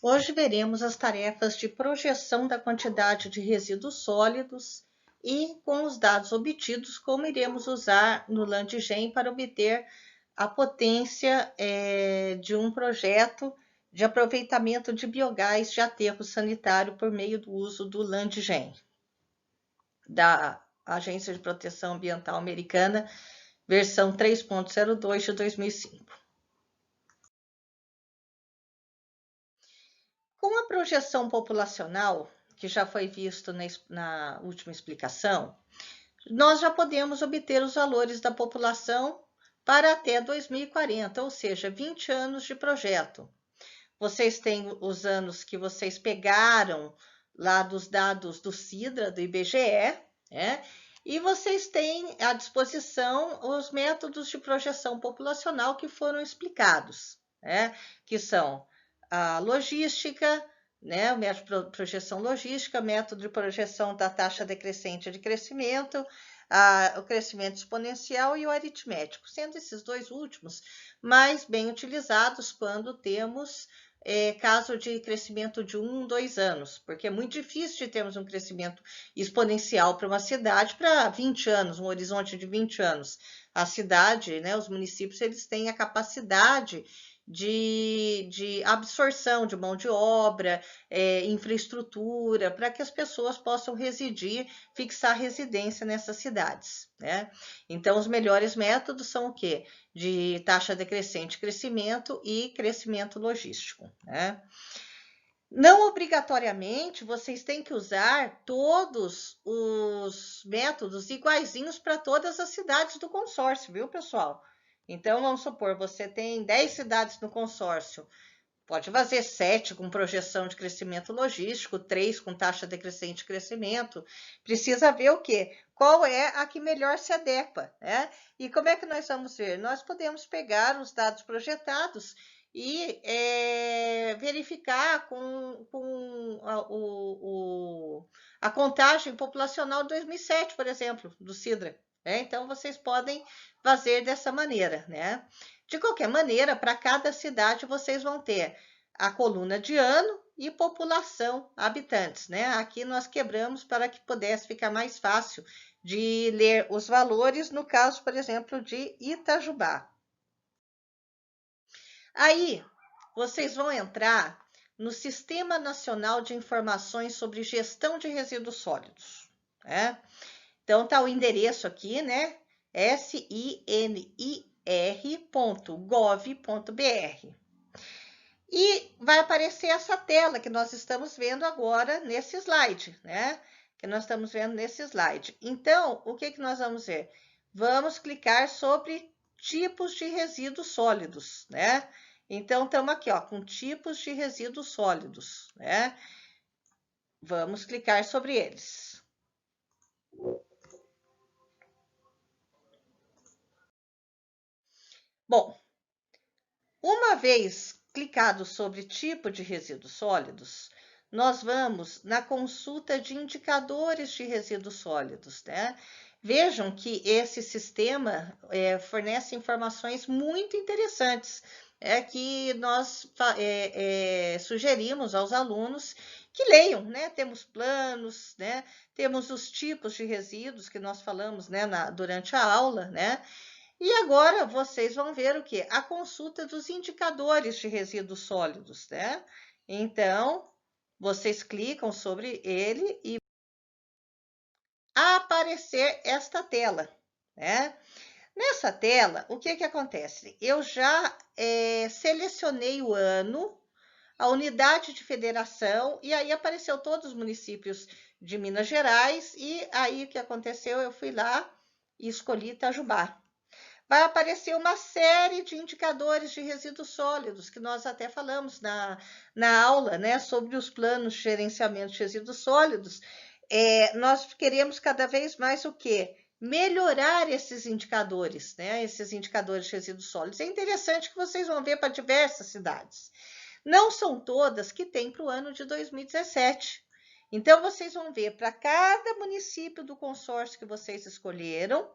Hoje veremos as tarefas de projeção da quantidade de resíduos sólidos e, com os dados obtidos, como iremos usar no LandGen para obter a potência de um projeto de aproveitamento de biogás de aterro sanitário por meio do uso do LandGen, da Agência de Proteção Ambiental Americana, versão 3.02 de 2005. Com a projeção populacional, que já foi visto na última explicação, nós já podemos obter os valores da população para até 2040, ou seja, 20 anos de projeto. Vocês têm os anos que vocês pegaram lá dos dados do CIDRA, do IBGE, né? E vocês têm à disposição os métodos de projeção populacional que foram explicados, né? Que são a logística, né? O método de projeção logística, método de projeção da taxa decrescente de crescimento, o crescimento exponencial e o aritmético, sendo esses dois últimos mais bem utilizados quando temos caso de crescimento de 1, 2 anos, porque é muito difícil de termos um crescimento exponencial para uma cidade para 20 anos, um horizonte de 20 anos. A cidade, né, os municípios, eles têm a capacidade de absorção de mão de obra, infraestrutura, para que as pessoas possam residir, fixar residência nessas cidades, né? Então, os melhores métodos são o quê? De taxa decrescente de crescimento e crescimento logístico, né? Não obrigatoriamente vocês têm que usar todos os métodos iguaizinhos para todas as cidades do consórcio, viu, pessoal? Então, vamos supor, você tem 10 cidades no consórcio, pode fazer 7 com projeção de crescimento logístico, 3 com taxa decrescente de crescimento. Precisa ver o quê? Qual é a que melhor se adequa, né? E como é que nós vamos ver? Nós podemos pegar os dados projetados e verificar com a contagem populacional de 2007, por exemplo, do CIDRA. Então, vocês podem fazer dessa maneira, né? De qualquer maneira, para cada cidade, vocês vão ter a coluna de ano e população, habitantes, né? Aqui nós quebramos para que pudesse ficar mais fácil de ler os valores, no caso, por exemplo, de Itajubá. Aí, vocês vão entrar no Sistema Nacional de Informações sobre Gestão de Resíduos Sólidos, né? Então, tá o endereço aqui, né? sinir.gov.br. E vai aparecer essa tela que nós estamos vendo agora nesse slide, né? Que nós estamos vendo nesse slide. Então, o que nós vamos ver? Vamos clicar sobre tipos de resíduos sólidos, né? Então, estamos aqui, ó, com tipos de resíduos sólidos, né? Vamos clicar sobre eles. Bom, uma vez clicado sobre tipo de resíduos sólidos, nós vamos na consulta de indicadores de resíduos sólidos, né? Vejam que esse sistema fornece informações muito interessantes, que nós sugerimos aos alunos que leiam, né? Temos planos, né? Temos os tipos de resíduos que nós falamos, né, durante a aula, né? E agora vocês vão ver o quê? A consulta dos indicadores de resíduos sólidos, né? Então, vocês clicam sobre ele e aparecer esta tela, né? Nessa tela, o que acontece? Eu já selecionei o ano, a unidade de federação, e aí apareceu todos os municípios de Minas Gerais, e aí o que aconteceu? Eu fui lá e escolhi Itajubá. Vai aparecer uma série de indicadores de resíduos sólidos, que nós até falamos na aula, né, sobre os planos de gerenciamento de resíduos sólidos. Nós queremos cada vez mais o quê? Melhorar esses indicadores, né, esses indicadores de resíduos sólidos. É interessante que vocês vão ver para diversas cidades. Não são todas que tem para o ano de 2017. Então, vocês vão ver para cada município do consórcio que vocês escolheram,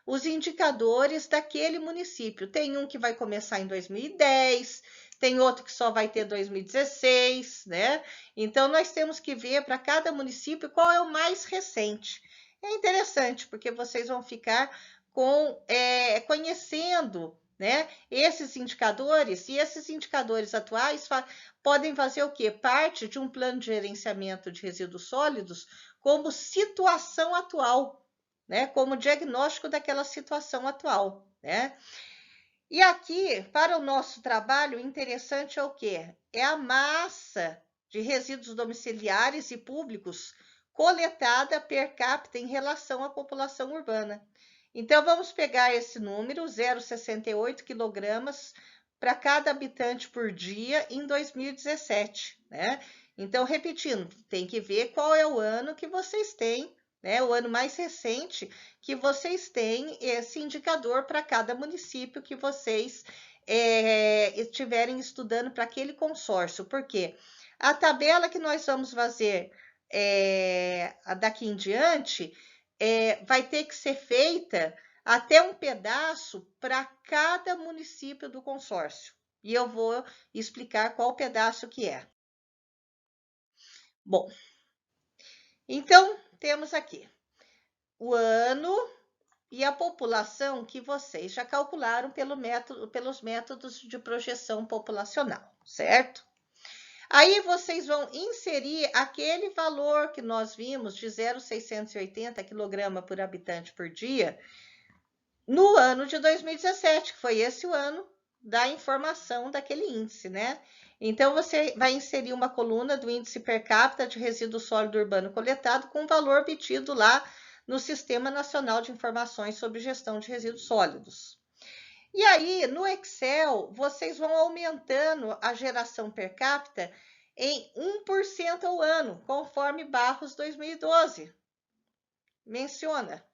os indicadores daquele município. Tem um que vai começar em 2010, tem outro que só vai ter 2016, né? Então, nós temos que ver para cada município qual é o mais recente. É interessante, porque vocês vão ficar conhecendo, né, esses indicadores, e esses indicadores atuais podem fazer o quê? Parte de um plano de gerenciamento de resíduos sólidos como situação atual, né, como diagnóstico daquela situação atual, né? E aqui, para o nosso trabalho, o interessante é o quê? É a massa de resíduos domiciliares e públicos coletada per capita em relação à população urbana. Então, vamos pegar esse número, 0,68 quilogramas para cada habitante por dia em 2017, né? Então, repetindo, tem que ver qual é o ano que vocês têm, né? O ano mais recente que vocês têm esse indicador para cada município que vocês estiverem estudando para aquele consórcio. Por quê? A tabela que nós vamos fazer daqui em diante vai ter que ser feita até um pedaço para cada município do consórcio. E eu vou explicar qual pedaço que é. Bom, então temos aqui o ano e a população que vocês já calcularam pelos métodos de projeção populacional, certo? Aí vocês vão inserir aquele valor que nós vimos de 0,680 kg por habitante por dia no ano de 2017, que foi esse o ano da informação daquele índice, né? Então, você vai inserir uma coluna do índice per capita de resíduo sólido urbano coletado com o valor obtido lá no Sistema Nacional de Informações sobre Gestão de Resíduos Sólidos. E aí, no Excel, vocês vão aumentando a geração per capita em 1% ao ano, conforme Barros 2012 menciona.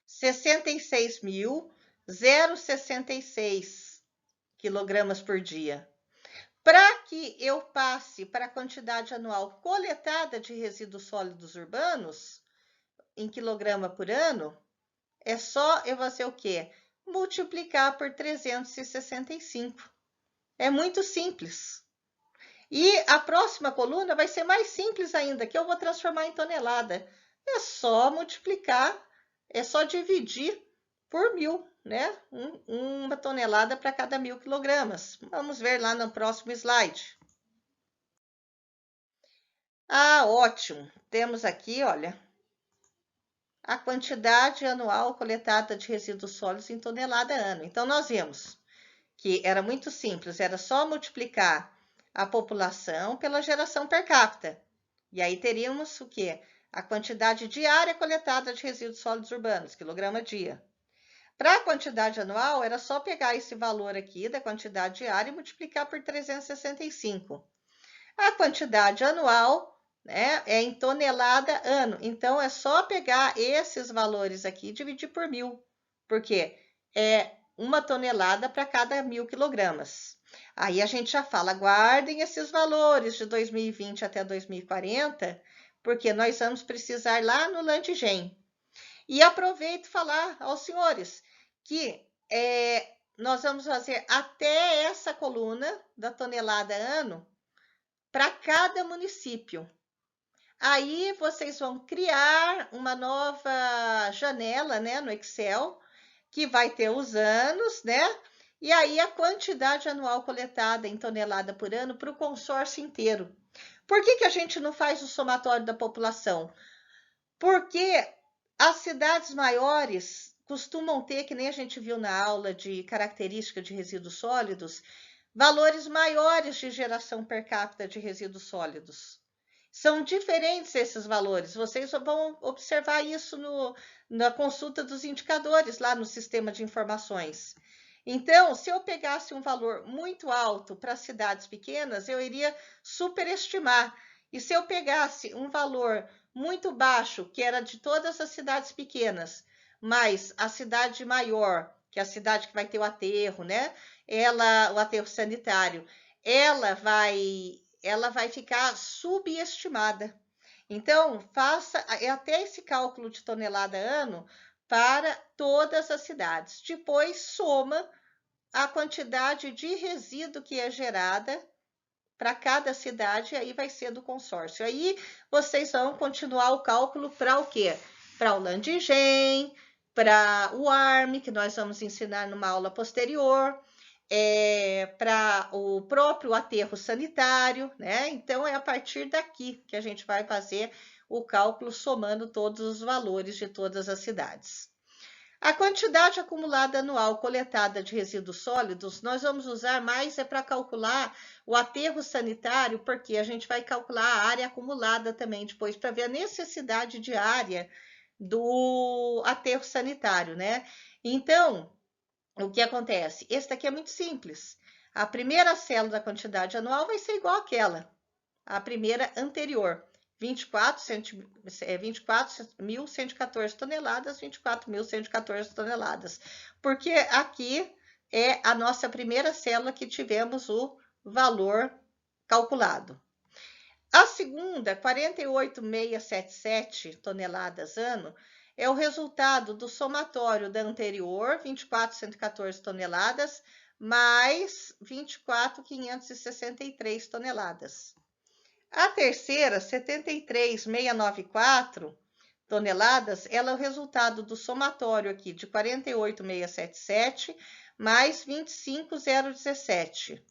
66.066 quilogramas por dia. Para que eu passe para a quantidade anual coletada de resíduos sólidos urbanos, em quilograma por ano, é só eu fazer o quê? Multiplicar por 365. É muito simples. E a próxima coluna vai ser mais simples ainda, que eu vou transformar em tonelada. É só multiplicar, é só dividir por 1.000, né? Uma tonelada para cada 1.000 quilogramas. Vamos ver lá no próximo slide. Ah, ótimo. Temos aqui, olha, a quantidade anual coletada de resíduos sólidos em tonelada ano. Então, nós vimos que era muito simples, era só multiplicar a população pela geração per capita. E aí teríamos o quê? A quantidade diária coletada de resíduos sólidos urbanos, quilograma dia. Para a quantidade anual, era só pegar esse valor aqui da quantidade diária e multiplicar por 365. A quantidade anual, né, é em tonelada ano. Então, é só pegar esses valores aqui e dividir por 1.000. Porque é uma tonelada para cada 1.000 quilogramas. Aí a gente já fala, guardem esses valores de 2020 até 2040, porque nós vamos precisar lá no Landgen. E aproveito falar aos senhores que nós vamos fazer até essa coluna da tonelada ano para cada município. Aí vocês vão criar uma nova janela, né, no Excel, que vai ter os anos, né? E aí a quantidade anual coletada em tonelada por ano para o consórcio inteiro. Por que a gente não faz o somatório da população? Porque as cidades maiores costumam ter, que nem a gente viu na aula de característica de resíduos sólidos, valores maiores de geração per capita de resíduos sólidos. São diferentes esses valores. Vocês vão observar isso na consulta dos indicadores lá no sistema de informações. Então, se eu pegasse um valor muito alto para cidades pequenas, eu iria superestimar. E se eu pegasse um valor muito baixo, que era de todas as cidades pequenas, mas a cidade maior, que é a cidade que vai ter o aterro, né? O aterro sanitário, ela vai ficar subestimada. Então, faça até esse cálculo de tonelada ano para todas as cidades. Depois soma a quantidade de resíduo que é gerada para cada cidade, e aí vai ser do consórcio. Aí vocês vão continuar o cálculo para o quê? Para o Landigen, para o ARM, que nós vamos ensinar numa aula posterior, para o próprio aterro sanitário, né? Então, é a partir daqui que a gente vai fazer o cálculo somando todos os valores de todas as cidades. A quantidade acumulada anual coletada de resíduos sólidos, nós vamos usar mais para calcular o aterro sanitário, porque a gente vai calcular a área acumulada também depois, para ver a necessidade de área do aterro sanitário, né? Então, o que acontece? Esse daqui é muito simples. A primeira célula da quantidade anual vai ser igual àquela, a primeira anterior. 24.114 toneladas, 24.114 toneladas. Porque aqui é a nossa primeira célula que tivemos o valor calculado. A segunda, 48.677 toneladas ano, é o resultado do somatório da anterior, 24.114 toneladas, mais 24.563 toneladas. A terceira, 73.694 toneladas, ela é o resultado do somatório aqui de 48.677 mais 25.017.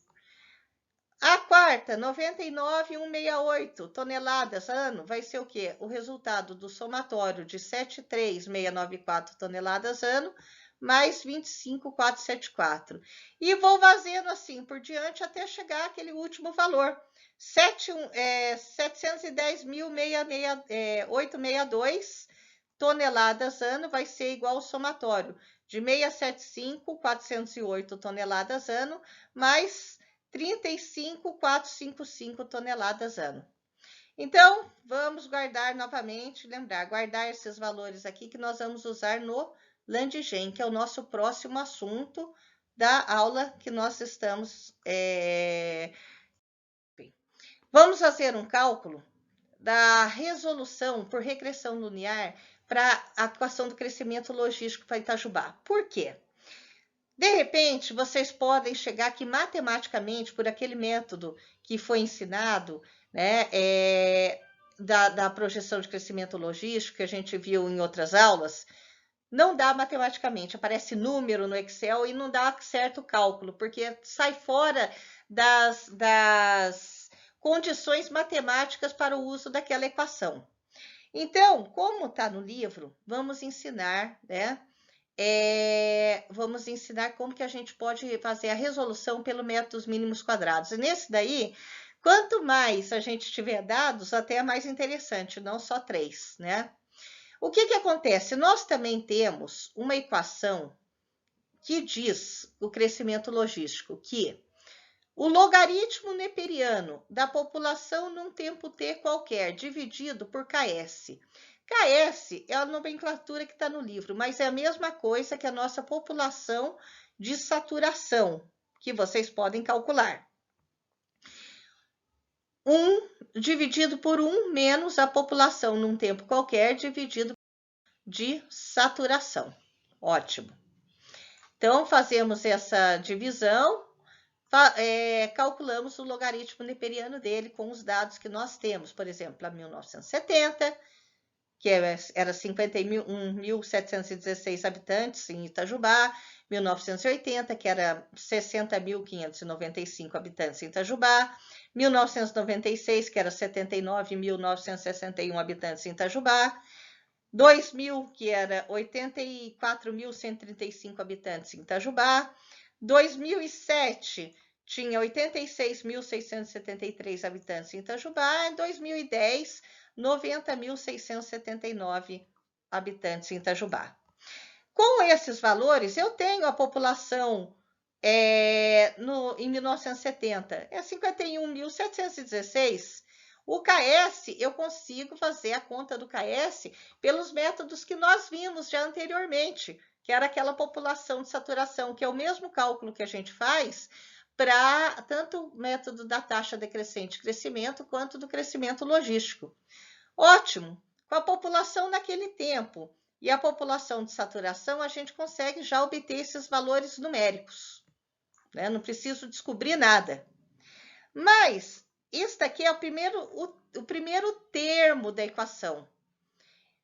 A quarta, 99.168 toneladas ano, vai ser o quê? O resultado do somatório de 73.694 toneladas ano mais 25.474. E vou fazendo assim por diante até chegar àquele último valor. 710.862 toneladas ano vai ser igual ao somatório de 675.408 toneladas ano mais 35.455 toneladas ano. Então, vamos guardar novamente, lembrar, guardar esses valores aqui que nós vamos usar no Landigen, que é o nosso próximo assunto da aula que nós estamos... Vamos fazer um cálculo da resolução por regressão linear para a equação do crescimento logístico para Itajubá. Por quê? De repente, vocês podem chegar aqui matematicamente por aquele método que foi ensinado, né, da projeção de crescimento logístico que a gente viu em outras aulas. Não dá matematicamente, aparece número no Excel e não dá certo cálculo, porque sai fora das condições matemáticas para o uso daquela equação. Então, como está no livro, vamos ensinar, né? Vamos ensinar como que a gente pode fazer a resolução pelo método dos mínimos quadrados. E nesse daí, quanto mais a gente tiver dados, até é mais interessante, não só 3, né? O que acontece? Nós também temos uma equação que diz o crescimento logístico, que o logaritmo neperiano da população num tempo t qualquer, dividido por KS. KS é a nomenclatura que está no livro, mas é a mesma coisa que a nossa população de saturação, que vocês podem calcular. 1 dividido por 1 menos a população num tempo qualquer, dividido de saturação. Ótimo. Então, fazemos essa divisão, calculamos o logaritmo neperiano dele com os dados que nós temos. Por exemplo, a 1970, que era 51.716 habitantes em Itajubá, 1980, que era 60.595 habitantes em Itajubá, 1996, que era 79.961 habitantes em Itajubá, 2000, que era 84.135 habitantes em Itajubá, 2007, tinha 86.673 habitantes em Itajubá, em 2010, 90.679 habitantes em Itajubá. Com esses valores, eu tenho a população em 1970, é 51.716. O KS, eu consigo fazer a conta do KS pelos métodos que nós vimos já anteriormente, que era aquela população de saturação, que é o mesmo cálculo que a gente faz para tanto o método da taxa decrescente de crescimento quanto do crescimento logístico. Ótimo! Com a população naquele tempo, e a população de saturação, a gente consegue já obter esses valores numéricos, né? Não preciso descobrir nada. Mas isso daqui é o primeiro termo da equação.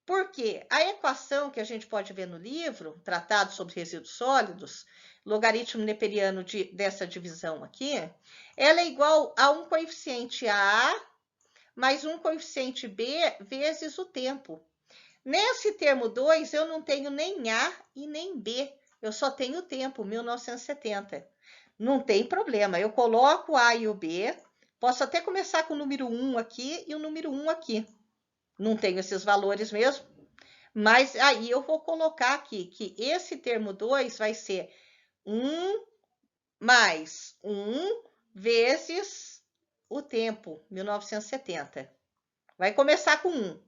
Porque a equação que a gente pode ver no livro, Tratado sobre Resíduos Sólidos, logaritmo neperiano dessa divisão aqui, ela é igual a um coeficiente A mais um coeficiente B vezes o tempo. Nesse termo 2, eu não tenho nem A e nem B, eu só tenho o tempo, 1970. Não tem problema, eu coloco o A e o B, posso até começar com o número 1 aqui e o número 1 aqui. Não tenho esses valores mesmo, mas aí eu vou colocar aqui que esse termo 2 vai ser 1 mais 1 vezes o tempo, 1970. Vai começar com 1,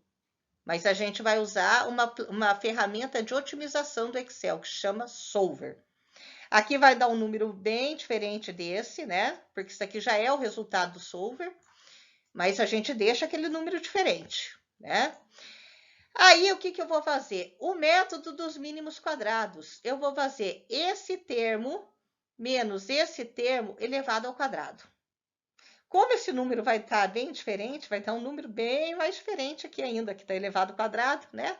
mas a gente vai usar uma ferramenta de otimização do Excel, que chama Solver. Aqui vai dar um número bem diferente desse, né? Porque isso aqui já é o resultado do Solver, mas a gente deixa aquele número diferente, né? Aí, o que eu vou fazer? O método dos mínimos quadrados. Eu vou fazer esse termo menos esse termo elevado ao quadrado. Como esse número vai estar bem diferente, vai estar um número bem mais diferente aqui ainda, que está elevado ao quadrado, né?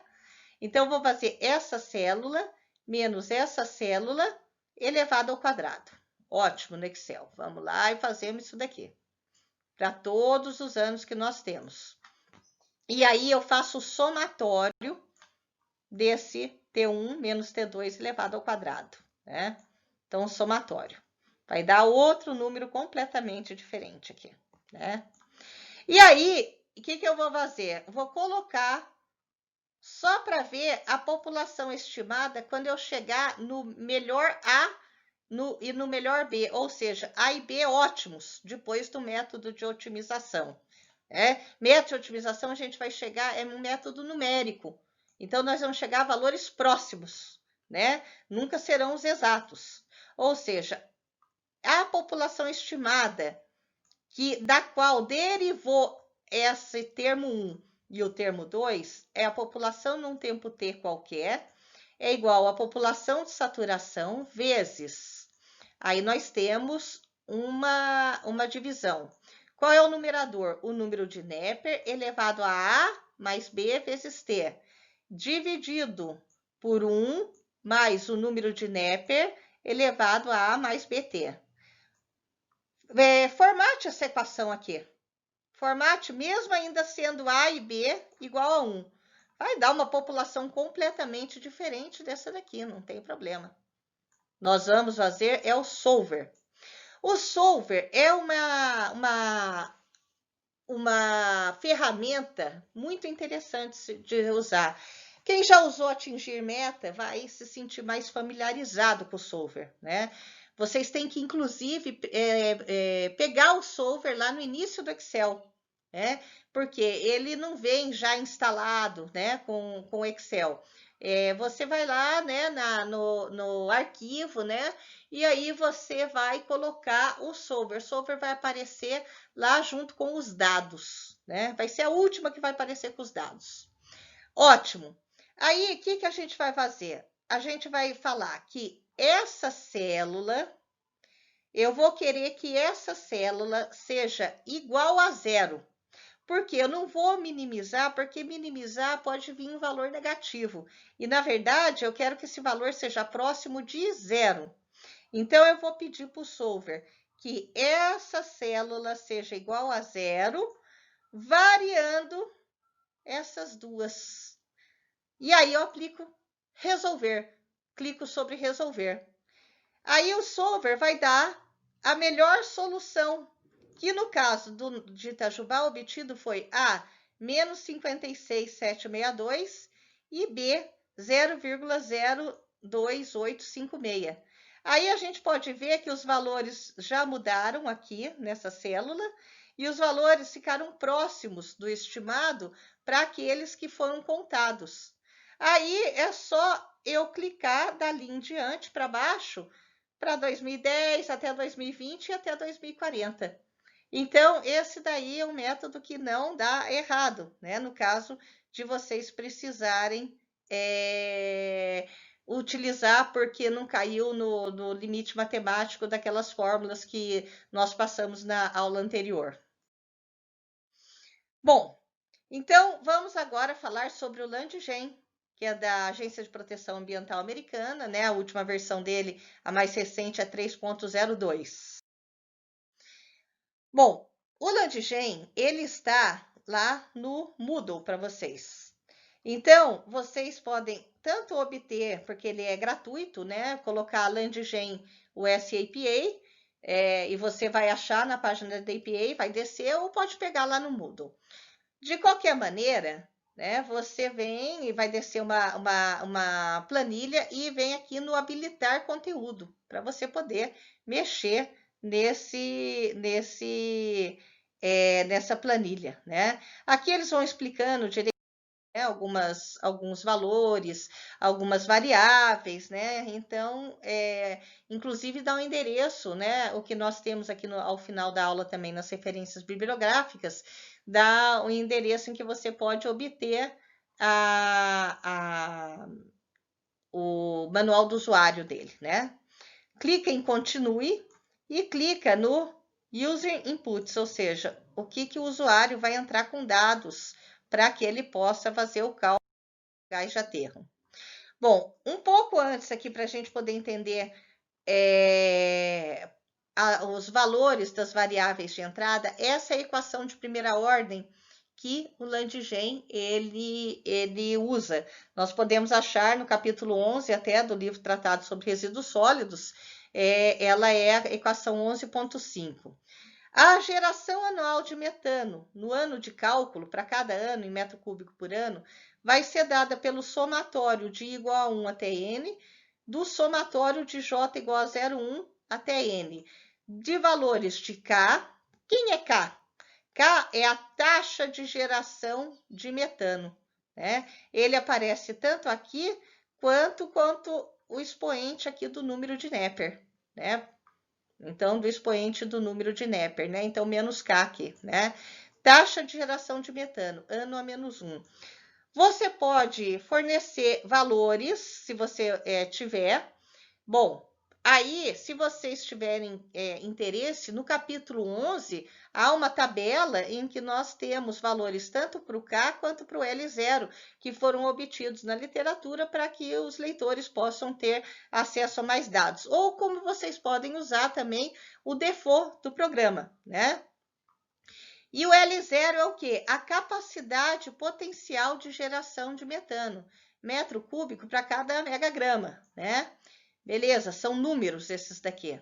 Então, eu vou fazer essa célula menos essa célula elevado ao quadrado. Ótimo no Excel. Vamos lá e fazemos isso daqui. Para todos os anos que nós temos. E aí, eu faço o somatório desse T1 menos T2 elevado ao quadrado, né? Então, o somatório. Vai dar outro número completamente diferente aqui, né? E aí, o que eu vou fazer? Vou colocar só para ver a população estimada quando eu chegar no melhor A e no melhor B, ou seja, A e B ótimos, depois do método de otimização. Método de otimização a gente vai chegar, é um método numérico. Então, nós vamos chegar a valores próximos, né? Nunca serão os exatos. Ou seja, a população estimada da qual derivou esse termo 1 e o termo 2 é a população num tempo t qualquer, é igual à população de saturação vezes. Aí nós temos uma divisão. Qual é o numerador? O número de Neper elevado a A mais B vezes T, dividido por 1 mais o número de Neper elevado a A mais BT. Formate essa equação aqui. Formate, mesmo ainda sendo A e B igual a 1. Vai dar uma população completamente diferente dessa daqui, não tem problema. Nós vamos fazer o Solver. O Solver é uma ferramenta muito interessante de usar. Quem já usou Atingir Meta vai se sentir mais familiarizado com o Solver, né? Vocês têm que, inclusive, pegar o Solver lá no início do Excel, né? Porque ele não vem já instalado, né, com o Excel. Você vai lá, né, no arquivo, né? E aí você vai colocar o Solver. O Solver vai aparecer lá junto com os dados, né? Vai ser a última que vai aparecer com os dados. Ótimo. Aí, o que a gente vai fazer? A gente vai falar que essa célula, eu vou querer que essa célula seja igual a 0. Porque eu não vou minimizar, porque minimizar pode vir um valor negativo. E, na verdade, eu quero que esse valor seja próximo de 0. Então, eu vou pedir para o Solver que essa célula seja igual a 0, variando essas duas. E aí, eu aplico resolver. Clico sobre resolver. Aí, o Solver vai dar a melhor solução, que no caso de Itajubá, obtido foi A, menos 56,762 e B, 0,02856. Aí a gente pode ver que os valores já mudaram aqui nessa célula e os valores ficaram próximos do estimado para aqueles que foram contados. Aí é só eu clicar dali em diante para baixo, para 2010, até 2020 e até 2040. Então, esse daí é um método que não dá errado, né? No caso de vocês precisarem utilizar porque não caiu no limite matemático daquelas fórmulas que nós passamos na aula anterior. Bom, então vamos agora falar sobre o LandGen, que é da Agência de Proteção Ambiental Americana, né? A última versão dele, a mais recente, é 3.02. Bom, o LandGen, ele está lá no Moodle para vocês. Então, vocês podem tanto obter, porque ele é gratuito, né? Colocar LandGen US APA, e você vai achar na página da APA, vai descer, ou pode pegar lá no Moodle. De qualquer maneira, né, você vem e vai descer uma planilha e vem aqui no habilitar conteúdo, para você poder mexer nessa planilha, né? Aqui eles vão explicando direito, né, alguns valores, algumas variáveis, né? Então, inclusive dá um endereço, né? O que nós temos aqui ao final da aula também nas referências bibliográficas, dá um endereço em que você pode obter o manual do usuário dele, né? Clica em continue e clica no user inputs, ou seja, o que o usuário vai entrar com dados para que ele possa fazer o cálculo de gás de aterro. Bom, um pouco antes aqui para a gente poder entender os valores das variáveis de entrada, essa é a equação de primeira ordem que o LandGen ele usa. Nós podemos achar no capítulo 11 até do livro Tratado sobre Resíduos Sólidos, ela é a equação 11.5. A geração anual de metano no ano de cálculo, para cada ano em metro cúbico por ano, vai ser dada pelo somatório de I igual a 1 até N, do somatório de J igual a 0,1 até N, de valores de K. Quem é K? K é a taxa de geração de metano, né? Ele aparece tanto aqui quanto o expoente aqui do número de Neper, né? Então, do expoente do número de Neper, né? Então, menos K aqui, né? Taxa de geração de metano, ano a menos 1. Você pode fornecer valores, se você tiver. Bom, aí, se vocês tiverem interesse, no capítulo 11, há uma tabela em que nós temos valores tanto para o K quanto para o L0, que foram obtidos na literatura para que os leitores possam ter acesso a mais dados. Ou como vocês podem usar também o default do programa, né? E o L0 é o quê? A capacidade potencial de geração de metano, metro cúbico para cada megagrama, né? Beleza, são números esses daqui,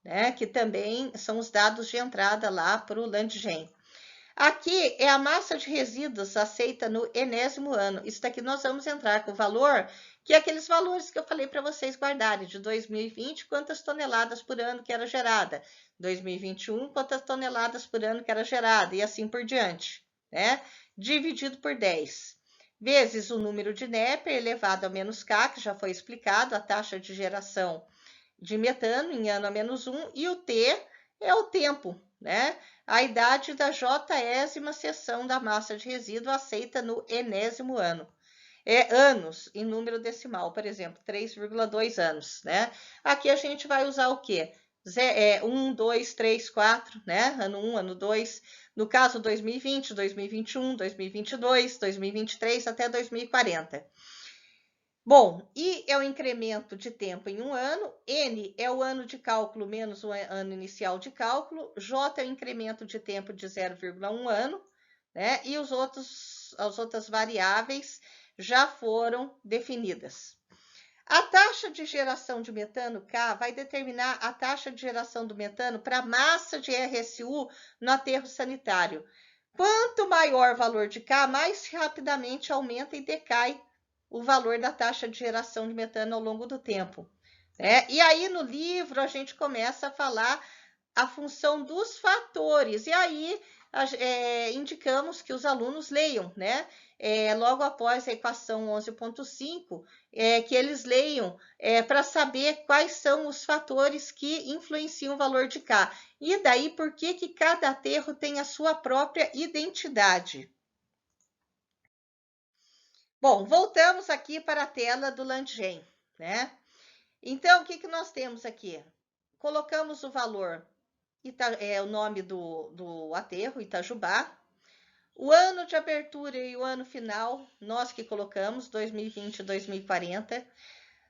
né? Que também são os dados de entrada lá para o LandGen. Aqui é a massa de resíduos aceita no enésimo ano. Isso daqui nós vamos entrar com o valor, que é aqueles valores que eu falei para vocês guardarem, de 2020, quantas toneladas por ano que era gerada, 2021, quantas toneladas por ano que era gerada, e assim por diante, né? Dividido por 10. Vezes o número de Neper elevado a menos K, que já foi explicado, a taxa de geração de metano em ano a menos 1, e o T é o tempo, né? A idade da Jésima seção da massa de resíduo aceita no enésimo ano. Anos em número decimal, por exemplo, 3,2 anos, né? Aqui a gente vai usar o quê? 1, 2, 3, 4, né? Ano 1, ano 2. No caso, 2020, 2021, 2022, 2023 até 2040. Bom, I é o incremento de tempo em um ano, N é o ano de cálculo menos o ano inicial de cálculo, J é o incremento de tempo de 0,1 ano, né? E as outras variáveis já foram definidas. A taxa de geração de metano, K, vai determinar a taxa de geração do metano para a massa de RSU no aterro sanitário. Quanto maior o valor de K, mais rapidamente aumenta e decai o valor da taxa de geração de metano ao longo do tempo. E aí, no livro, a gente começa a falar a função dos fatores. E aí, indicamos que os alunos leiam, né? Logo após a equação 11.5, que eles leiam para saber quais são os fatores que influenciam o valor de K. E daí, por que cada aterro tem a sua própria identidade. Bom, voltamos aqui para a tela do Landgen, né? Então, o que nós temos aqui? Colocamos o valor, o nome do aterro, Itajubá. O ano de abertura e o ano final, nós que colocamos, 2020 e 2040.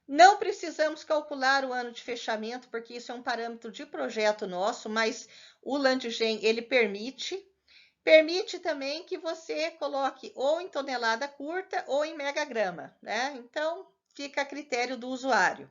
Não precisamos calcular o ano de fechamento, porque isso é um parâmetro de projeto nosso, mas o Landgen, ele permite. Permite também que você coloque ou em tonelada curta ou em megagrama, né? Então, fica a critério do usuário.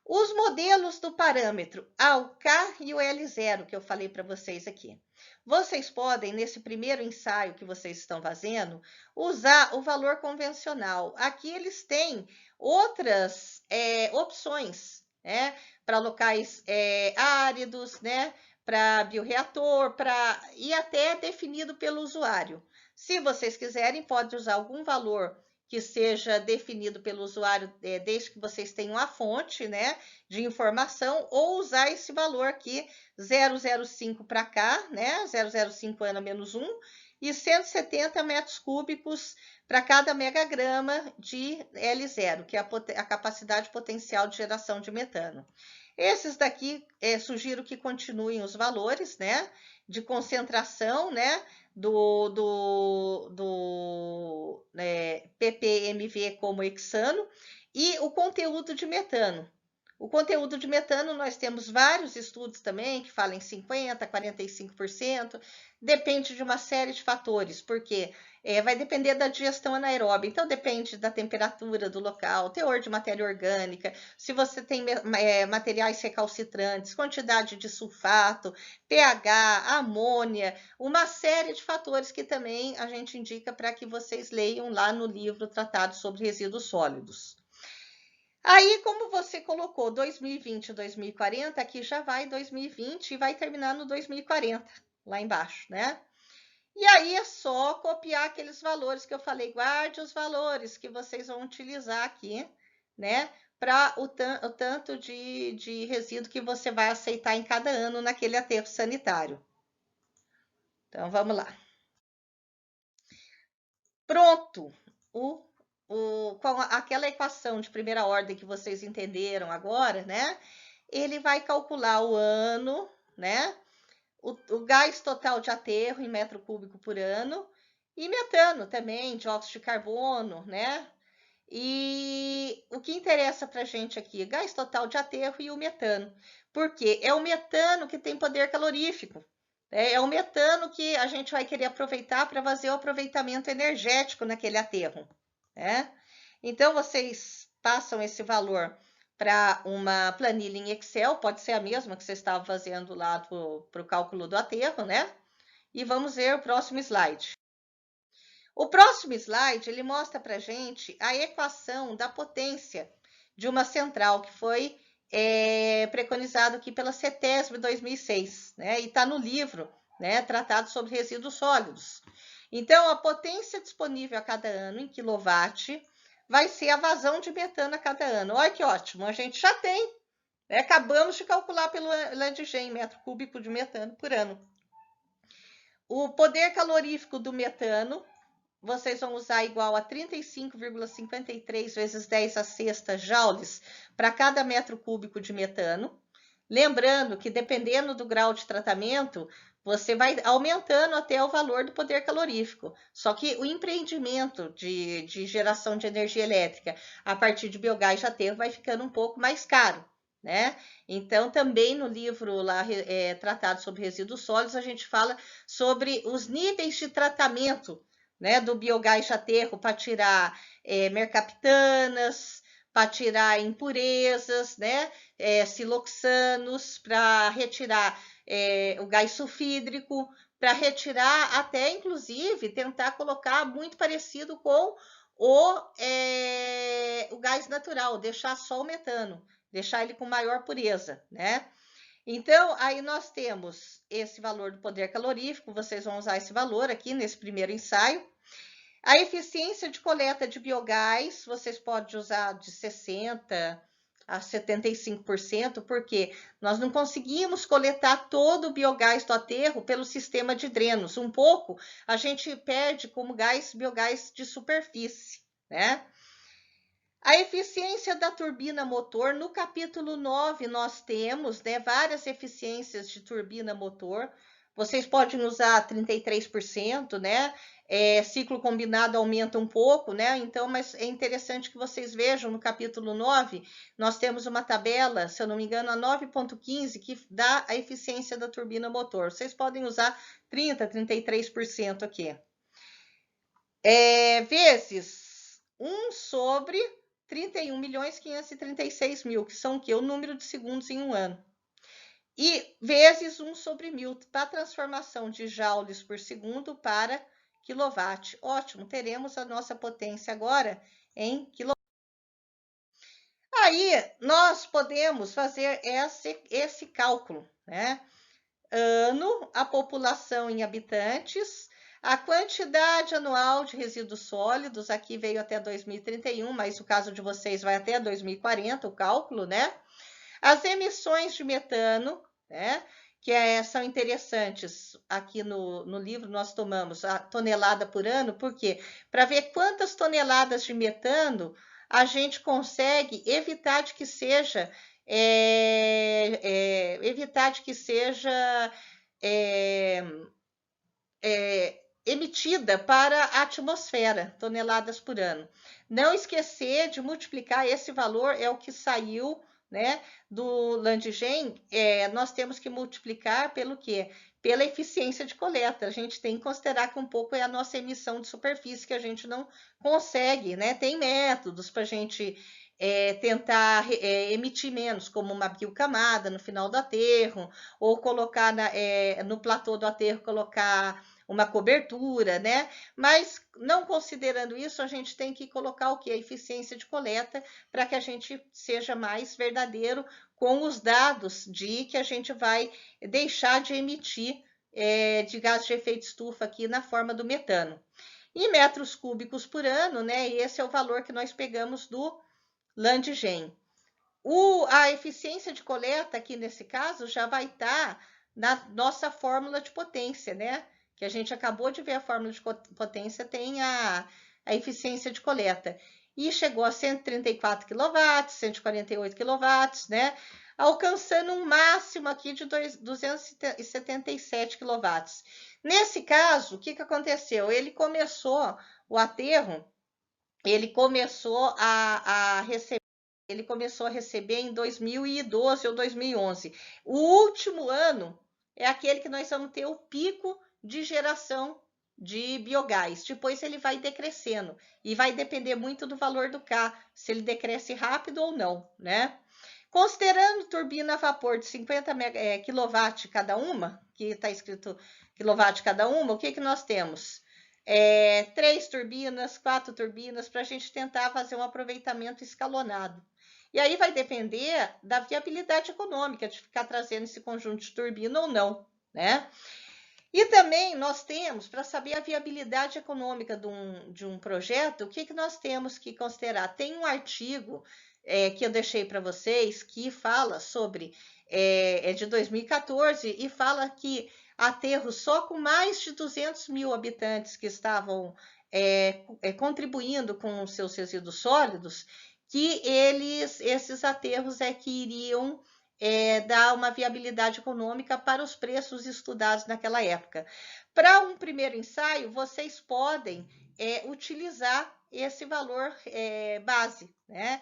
Os modelos do parâmetro o K e o L0 que eu falei para vocês aqui. Vocês podem, nesse primeiro ensaio que vocês estão fazendo, usar o valor convencional. Aqui eles têm outras opções, né? Para locais áridos, né? Para bioreator, e até definido pelo usuário. Se vocês quiserem, pode usar algum valor que seja definido pelo usuário, desde que vocês tenham a fonte, né, de informação, ou usar esse valor aqui, 0,05 para cá, né, 0,05 ano menos 1, e 170 metros cúbicos para cada megagrama de L0, que é a capacidade potencial de geração de metano. Esses daqui, sugiro que continuem os valores, né, de concentração, né, do ppmv como hexano, e o conteúdo de metano. O conteúdo de metano, nós temos vários estudos também que falam em 50%, 45%, depende de uma série de fatores, porque vai depender da digestão anaeróbica, então depende da temperatura do local, teor de matéria orgânica, se você tem materiais recalcitrantes, quantidade de sulfato, pH, amônia, uma série de fatores que também a gente indica para que vocês leiam lá no livro Tratado sobre Resíduos Sólidos. Aí, como você colocou 2020 e 2040, aqui já vai 2020 e vai terminar no 2040, lá embaixo, né? E aí é só copiar aqueles valores que eu falei, guarde os valores que vocês vão utilizar aqui, né? Para o tanto de resíduo que você vai aceitar em cada ano naquele aterro sanitário. Então, vamos lá. Pronto! Com aquela equação de primeira ordem que vocês entenderam agora, né? Ele vai calcular o ano, né? O gás total de aterro em metro cúbico por ano e metano também, dióxido de carbono, né? E o que interessa para a gente aqui, gás total de aterro e o metano, porque é o metano que tem poder calorífico. É o metano que a gente vai querer aproveitar para fazer o aproveitamento energético naquele aterro, né? Então, vocês passam esse valor para uma planilha em Excel, pode ser a mesma que você estava fazendo lá para o cálculo do aterro, né? E vamos ver o próximo slide. O próximo slide, ele mostra para a gente a equação da potência de uma central que foi preconizado aqui pela CETESB 2006, né? E está no livro, né? Tratado sobre Resíduos Sólidos. Então, a potência disponível a cada ano em quilowatt vai ser a vazão de metano a cada ano. Olha que ótimo, a gente já tem. Né? Acabamos de calcular pelo Landgen, metro cúbico de metano por ano. O poder calorífico do metano, vocês vão usar igual a 35,53 vezes 10 a sexta joules para cada metro cúbico de metano. Lembrando que, dependendo do grau de tratamento, você vai aumentando até o valor do poder calorífico. Só que o empreendimento de geração de energia elétrica a partir de biogás de aterro vai ficando um pouco mais caro, né? Então, também no livro lá, Tratado sobre Resíduos Sólidos, a gente fala sobre os níveis de tratamento, né, do biogás de aterro para tirar mercaptanas, para tirar impurezas, né, siloxanos, para retirar o gás sulfídrico, para retirar até, inclusive, tentar colocar muito parecido com o gás natural, deixar só o metano, deixar ele com maior pureza, né? Então, aí nós temos esse valor do poder calorífico, vocês vão usar esse valor aqui nesse primeiro ensaio. A eficiência de coleta de biogás, vocês podem usar de 60% a 75%, porque nós não conseguimos coletar todo o biogás do aterro pelo sistema de drenos. Um pouco a gente perde como biogás de superfície, né? A eficiência da turbina motor, no capítulo 9 nós temos, né, várias eficiências de turbina motor. Vocês podem usar 33%, né? Ciclo combinado aumenta um pouco, né? Então, mas é interessante que vocês vejam no capítulo 9, nós temos uma tabela, se eu não me engano, a 9.15, que dá a eficiência da turbina motor. Vocês podem usar 30%, 33% aqui. Vezes 1 sobre 31.536.000, que são o quê? O número de segundos em um ano. E vezes 1 sobre 1000, para a transformação de joules por segundo para quilowatt. Ótimo, teremos a nossa potência agora em quilowatt. Aí, nós podemos fazer esse cálculo, né? Ano, a população em habitantes, a quantidade anual de resíduos sólidos, aqui veio até 2031, mas o caso de vocês vai até 2040, o cálculo, né? As emissões de metano, né? Que são interessantes. Aqui no livro nós tomamos a tonelada por ano, por quê? Para ver quantas toneladas de metano a gente consegue evitar de que seja emitida para a atmosfera, toneladas por ano. Não esquecer de multiplicar esse valor, é o que saiu, né, do Landgen, nós temos que multiplicar pelo quê? Pela eficiência de coleta. A gente tem que considerar que um pouco é a nossa emissão de superfície, que a gente não consegue, né? Tem métodos para a gente tentar emitir menos, como uma biocamada no final do aterro, ou colocar no platô do aterro, colocar uma cobertura, né? Mas não considerando isso, a gente tem que colocar o que? A eficiência de coleta, para que a gente seja mais verdadeiro com os dados de que a gente vai deixar de emitir de gás de efeito estufa aqui na forma do metano. Em metros cúbicos por ano, né? Esse é o valor que nós pegamos do Landgen. A eficiência de coleta aqui nesse caso já vai estar na nossa fórmula de potência, né? Que a gente acabou de ver, a fórmula de potência tem a eficiência de coleta. E chegou a 134 kW, 148 kW, né? Alcançando um máximo aqui de 277 kW. Nesse caso, o que aconteceu? O aterro, ele começou a receber em 2012 ou 2011. O último ano é aquele que nós vamos ter o pico de geração de biogás. Depois ele vai decrescendo e vai depender muito do valor do K, se ele decresce rápido ou não, né? Considerando turbina a vapor de 50 kW cada uma, que está escrito kW cada uma, o que nós temos? 3 turbinas, 4 turbinas, para a gente tentar fazer um aproveitamento escalonado. E aí vai depender da viabilidade econômica de ficar trazendo esse conjunto de turbina ou não, né? E também nós temos, para saber a viabilidade econômica de um projeto, o que nós temos que considerar? Tem um artigo que eu deixei para vocês que fala sobre, é de 2014, e fala que aterros só com mais de 200 mil habitantes que estavam contribuindo com os seus resíduos sólidos, que esses aterros que iriam dar uma viabilidade econômica para os preços estudados naquela época. Para um primeiro ensaio, vocês podem utilizar esse valor base, né?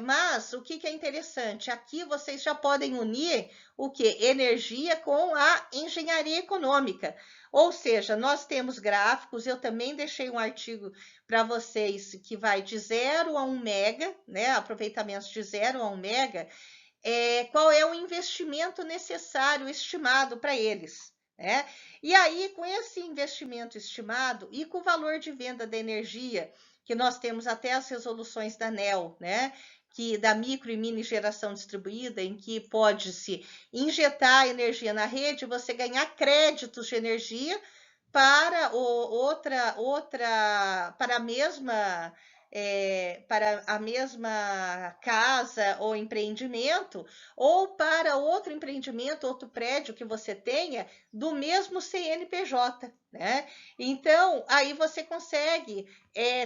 Mas o que é interessante? Aqui vocês já podem unir o que? Energia com a engenharia econômica. Ou seja, nós temos gráficos, eu também deixei um artigo para vocês que vai de 0 a 1 mega, né? Aproveitamentos de 0 a 1 mega, qual é o investimento necessário estimado para eles, né? E aí, com esse investimento estimado e com o valor de venda da energia, que nós temos até as resoluções da ANEEL, né? Que da micro e mini geração distribuída, em que pode-se injetar energia na rede, você ganhar créditos de energia para para a mesma para a mesma casa ou empreendimento, ou para outro empreendimento, outro prédio que você tenha do mesmo CNPJ, né? Então, aí você consegue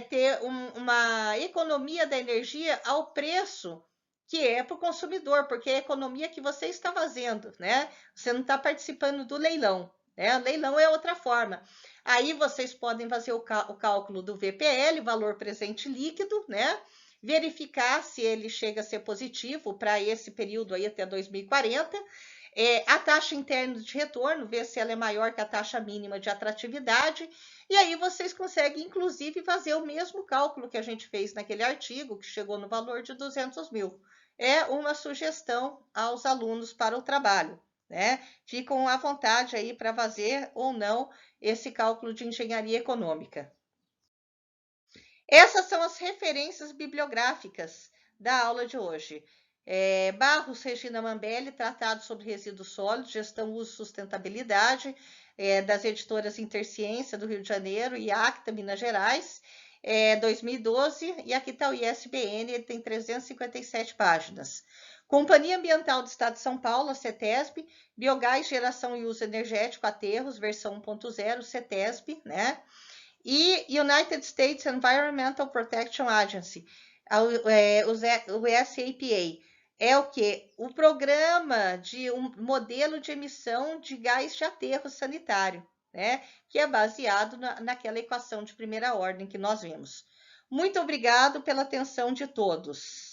ter uma economia da energia ao preço que é para o consumidor, porque é a economia que você está fazendo, né? Você não está participando do leilão, né? O leilão é outra forma. Aí vocês podem fazer o cálculo do VPL, valor presente líquido, né? Verificar se ele chega a ser positivo para esse período aí até 2040. A taxa interna de retorno, ver se ela é maior que a taxa mínima de atratividade. E aí vocês conseguem, inclusive, fazer o mesmo cálculo que a gente fez naquele artigo, que chegou no valor de 200 mil. É uma sugestão aos alunos para o trabalho, né? Ficam à vontade aí para fazer ou não esse cálculo de engenharia econômica. Essas são as referências bibliográficas da aula de hoje. Barros, Regina Mambelli, Tratado sobre Resíduos Sólidos, Gestão, Uso e Sustentabilidade, das editoras Interciência, do Rio de Janeiro, e Acta, Minas Gerais, 2012, e aqui está o ISBN, ele tem 357 páginas. Companhia Ambiental do Estado de São Paulo, a CETESB, Biogás, Geração e Uso Energético, Aterros, versão 1.0, CETESB, né? E United States Environmental Protection Agency, o SAPA, é o que? O programa de um modelo de emissão de gás de aterro sanitário, né? Que é baseado naquela equação de primeira ordem que nós vimos. Muito obrigado pela atenção de todos.